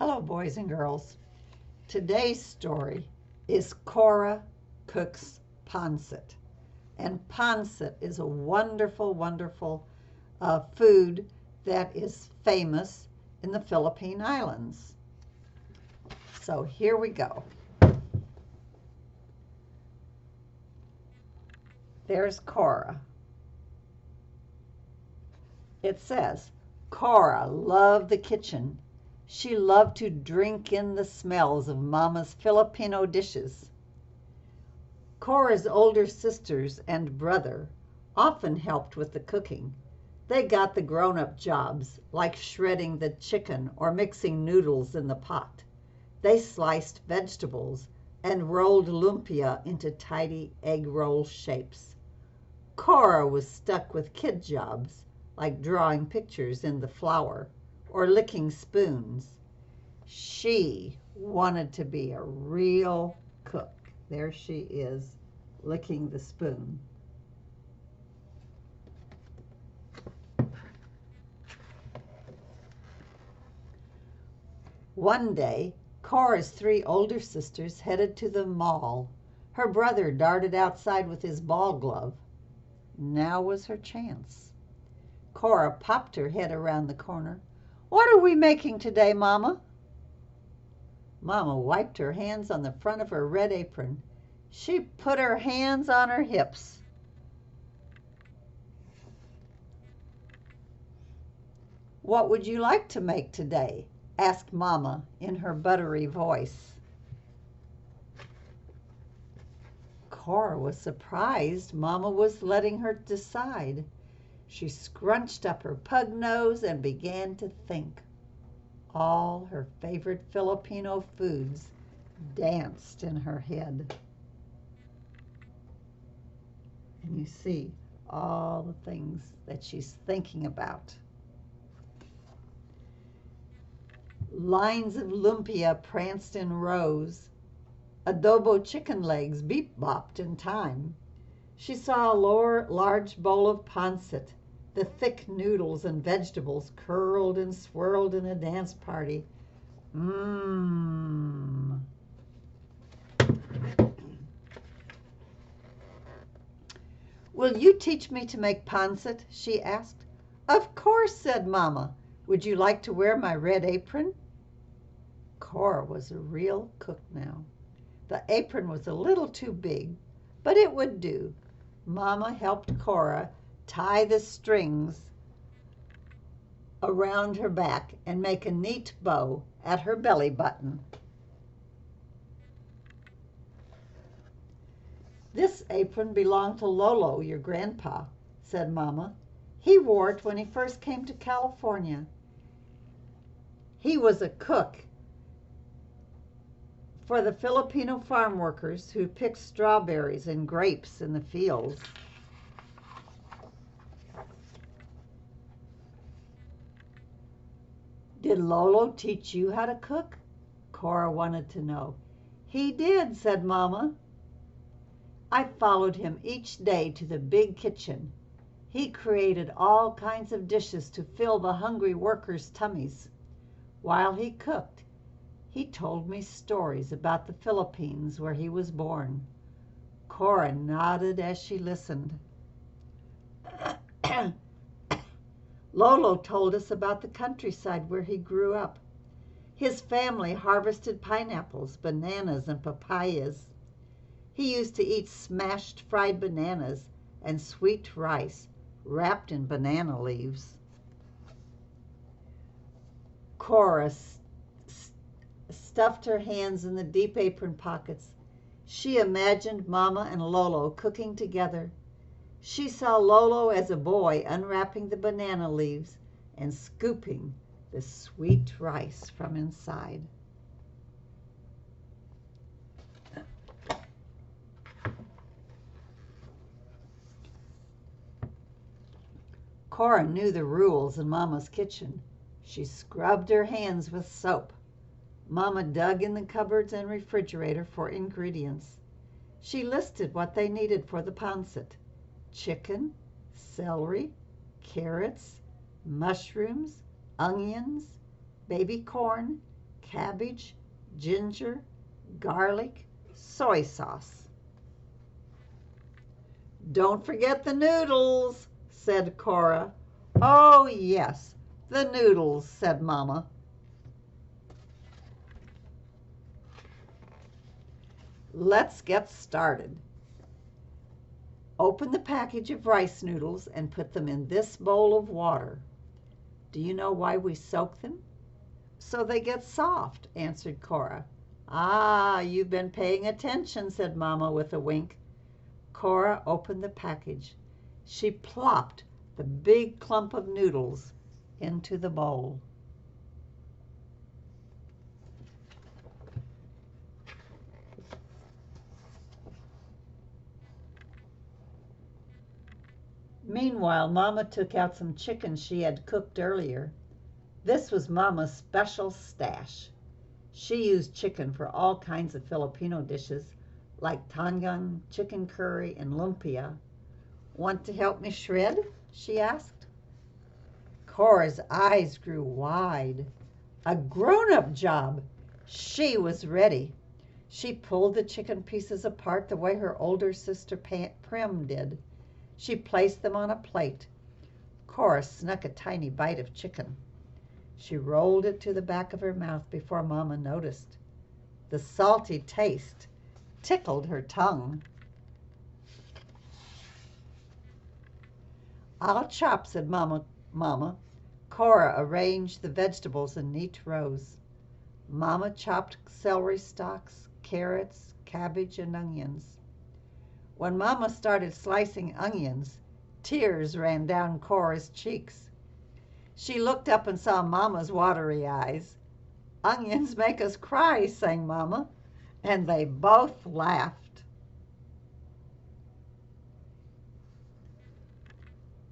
Hello, boys and girls. Today's story is Cora Cooks Pancit. And pancit is a wonderful, wonderful food that is famous in the Philippine Islands. So here we go. There's Cora. It says, Cora loved the kitchen. She loved to drink in the smells of Mama's Filipino dishes. Cora's older sisters and brother often helped with the cooking. They got the grown-up jobs, like shredding the chicken or mixing noodles in the pot. They sliced vegetables and rolled lumpia into tidy egg roll shapes. Cora was stuck with kid jobs, like drawing pictures in the flour or licking spoons. She wanted to be a real cook. There she is, licking the spoon. One day, Cora's three older sisters headed to the mall. Her brother darted outside with his ball glove. Now was her chance. Cora popped her head around the corner. "What are we making today, Mama?" Mama wiped her hands on the front of her red apron. She put her hands on her hips. "What would you like to make today?" asked Mama in her buttery voice. Cora was surprised Mama was letting her decide. She scrunched up her pug nose and began to think. All her favorite Filipino foods danced in her head. And you see all the things that she's thinking about. Lines of lumpia pranced in rows. Adobo chicken legs beep-bopped in time. She saw a large bowl of pancit. The thick noodles and vegetables curled and swirled in a dance party. Mmm. "Will you teach me to make pancit?" she asked. "Of course," said Mama. "Would you like to wear my red apron?" Cora was a real cook now. The apron was a little too big, but it would do. Mama helped Cora tie the strings around her back and make a neat bow at her belly button. "This apron belonged to Lolo, your grandpa," said Mama. "He wore it when he first came to California. He was a cook for the Filipino farm workers who picked strawberries and grapes in the fields." "Did Lolo teach you how to cook?" Cora wanted to know. "He did," said Mama. "I followed him each day to the big kitchen. He created all kinds of dishes to fill the hungry workers' tummies. While he cooked, he told me stories about the Philippines where he was born." Cora nodded as she listened. "Lolo told us about the countryside where he grew up. His family harvested pineapples, bananas, and papayas. He used to eat smashed fried bananas and sweet rice wrapped in banana leaves." Cora stuffed her hands in the deep apron pockets. She imagined Mama and Lolo cooking together. She saw Lolo as a boy unwrapping the banana leaves and scooping the sweet rice from inside. Cora knew the rules in Mama's kitchen. She scrubbed her hands with soap. Mama dug in the cupboards and refrigerator for ingredients. She listed what they needed for the pancit: chicken, celery, carrots, mushrooms, onions, baby corn, cabbage, ginger, garlic, soy sauce. "Don't forget the noodles," said Cora. "Oh, yes, the noodles," said Mama. Let's get started. Open the package of rice noodles and put them in this bowl of water. Do you know why we soak them? "So they get soft," answered Cora. "Ah, you've been paying attention," said Mama with a wink. Cora opened the package. She plopped the big clump of noodles into the bowl. Meanwhile, Mama took out some chicken she had cooked earlier. This was Mama's special stash. She used chicken for all kinds of Filipino dishes, like tangyang, chicken curry, and lumpia. "Want to help me shred?" she asked. Cora's eyes grew wide. A grown-up job! She was ready. She pulled the chicken pieces apart the way her older sister Prim did. She placed them on a plate. Cora snuck a tiny bite of chicken. She rolled it to the back of her mouth before Mama noticed. The salty taste tickled her tongue. "I'll chop," said Mama. Cora arranged the vegetables in neat rows. Mama chopped celery stalks, carrots, cabbage, and onions. When Mama started slicing onions, tears ran down Cora's cheeks. She looked up and saw Mama's watery eyes. "Onions make us cry," sang Mama, and they both laughed.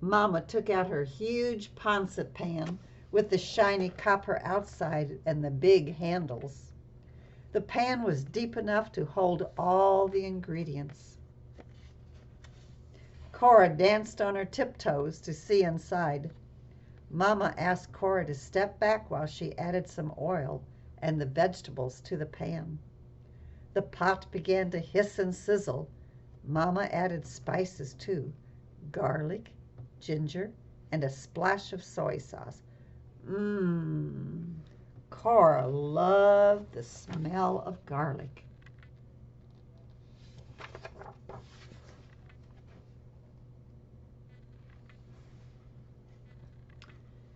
Mama took out her huge Pancit pan with the shiny copper outside and the big handles. The pan was deep enough to hold all the ingredients. Cora danced on her tiptoes to see inside. Mama asked Cora to step back while she added some oil and the vegetables to the pan. The pot began to hiss and sizzle. Mama added spices too, garlic, ginger, and a splash of soy sauce. Cora loved the smell of garlic.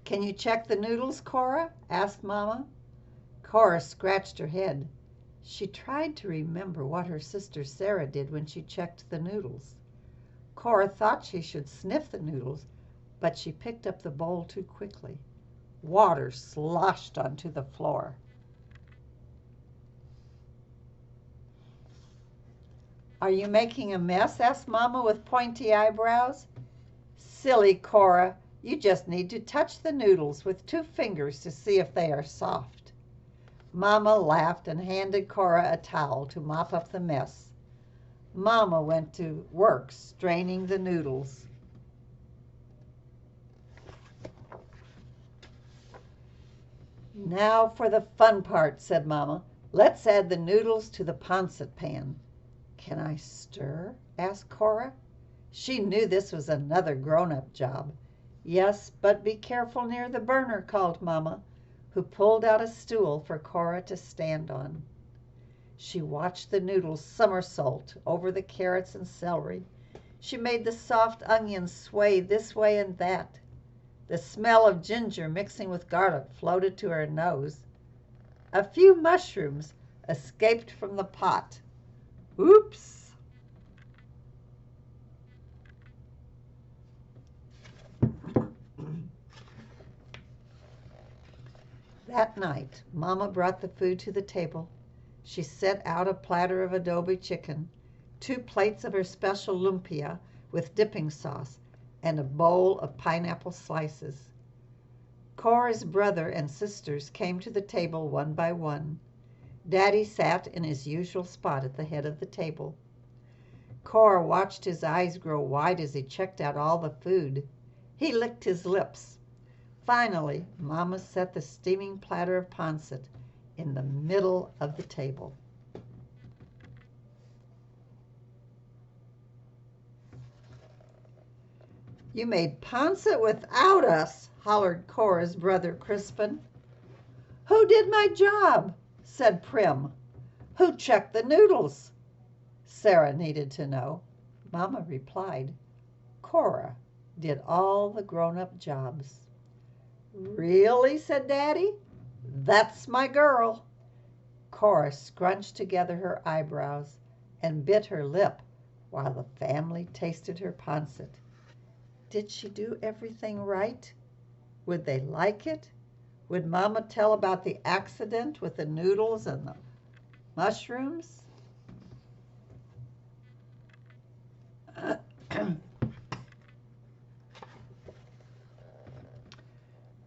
"Can you check the noodles, Cora?" asked Mama. Cora scratched her head. She tried to remember what her sister Sarah did when she checked the noodles. Cora thought she should sniff the noodles, but she picked up the bowl too quickly. Water sloshed onto the floor. "Are you making a mess?" asked Mama with pointy eyebrows. "Silly Cora, you just need to touch the noodles with 2 fingers to see if they are soft." Mama laughed and handed Cora a towel to mop up the mess. Mama went to work straining the noodles. "Now for the fun part," said Mama. "Let's add the noodles to the Pancit pan." "Can I stir?" asked Cora. She knew this was another grown-up job. "Yes, but be careful near the burner," called Mama, who pulled out a stool for Cora to stand on. She watched the noodles somersault over the carrots and celery. She made the soft onions sway this way and that. The smell of ginger mixing with garlic floated to her nose. A few mushrooms escaped from the pot. Oops! That night, Mama brought the food to the table. She set out a platter of adobe chicken, 2 plates of her special lumpia with dipping sauce, and a bowl of pineapple slices. Cora's brother and sisters came to the table one by one. Daddy sat in his usual spot at the head of the table. Cora watched his eyes grow wide as he checked out all the food. He licked his lips. Finally, Mama set the steaming platter of Pancit in the middle of the table. "You made Pancit without us," hollered Cora's brother Crispin. "Who did my job?" said Prim. "Who checked the noodles?" Sarah needed to know. Mama replied, "Cora did all the grown-up jobs." "Really?" said Daddy. "That's my girl." Cora scrunched together her eyebrows and bit her lip while the family tasted her Pancit. Did she do everything right? Would they like it? Would Mama tell about the accident with the noodles and the mushrooms?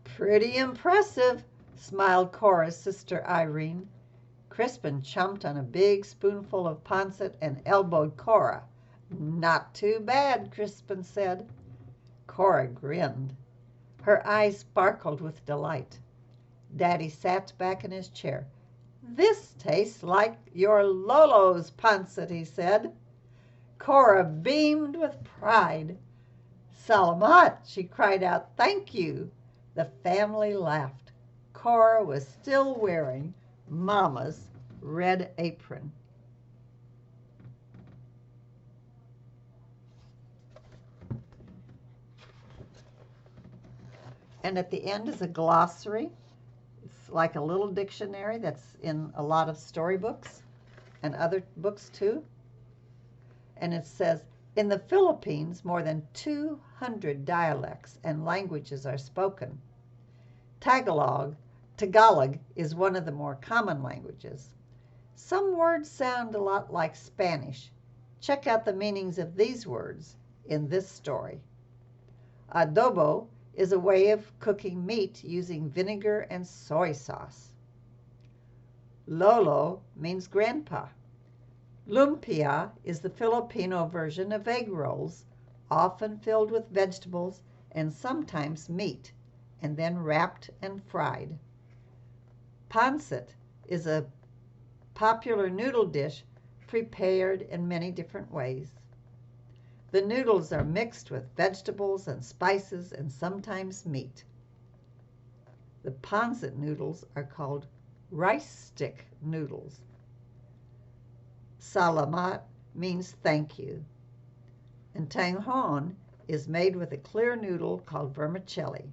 "Pretty impressive," smiled Cora's sister Irene. Crispin chomped on a big spoonful of Pancit and elbowed Cora. "Not too bad," Crispin said. Cora grinned. Her eyes sparkled with delight. Daddy sat back in his chair. "This tastes like your Lolo's Pancit," he said. Cora beamed with pride. "Salamat!" she cried out. "Thank you!" The family laughed. Cora was still wearing Mama's red apron. And at the end is a glossary. It's like a little dictionary that's in a lot of storybooks and other books too. And it says, in the Philippines, more than 200 dialects and languages are spoken. Tagalog is one of the more common languages. Some words sound a lot like Spanish. Check out the meanings of these words in this story. Adobo is a way of cooking meat using vinegar and soy sauce. Lolo means grandpa. Lumpia is the Filipino version of egg rolls, often filled with vegetables and sometimes meat, and then wrapped and fried. Pancit is a popular noodle dish prepared in many different ways. The noodles are mixed with vegetables and spices and sometimes meat. The Pancit noodles are called rice stick noodles. Salamat means thank you. And tanghon is made with a clear noodle called vermicelli.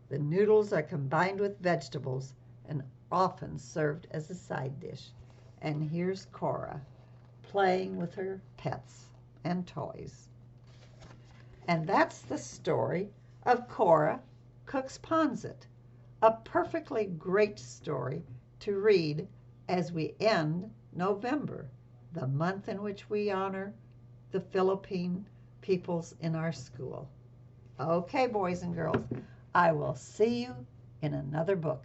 The noodles are combined with vegetables and often served as a side dish. And here's Cora playing with her pets and toys. And that's the story of Cora Cooks Pancit, a perfectly great story to read as we end November, the month in which we honor the Philippine peoples in our school. Okay, boys and girls, I will see you in another book.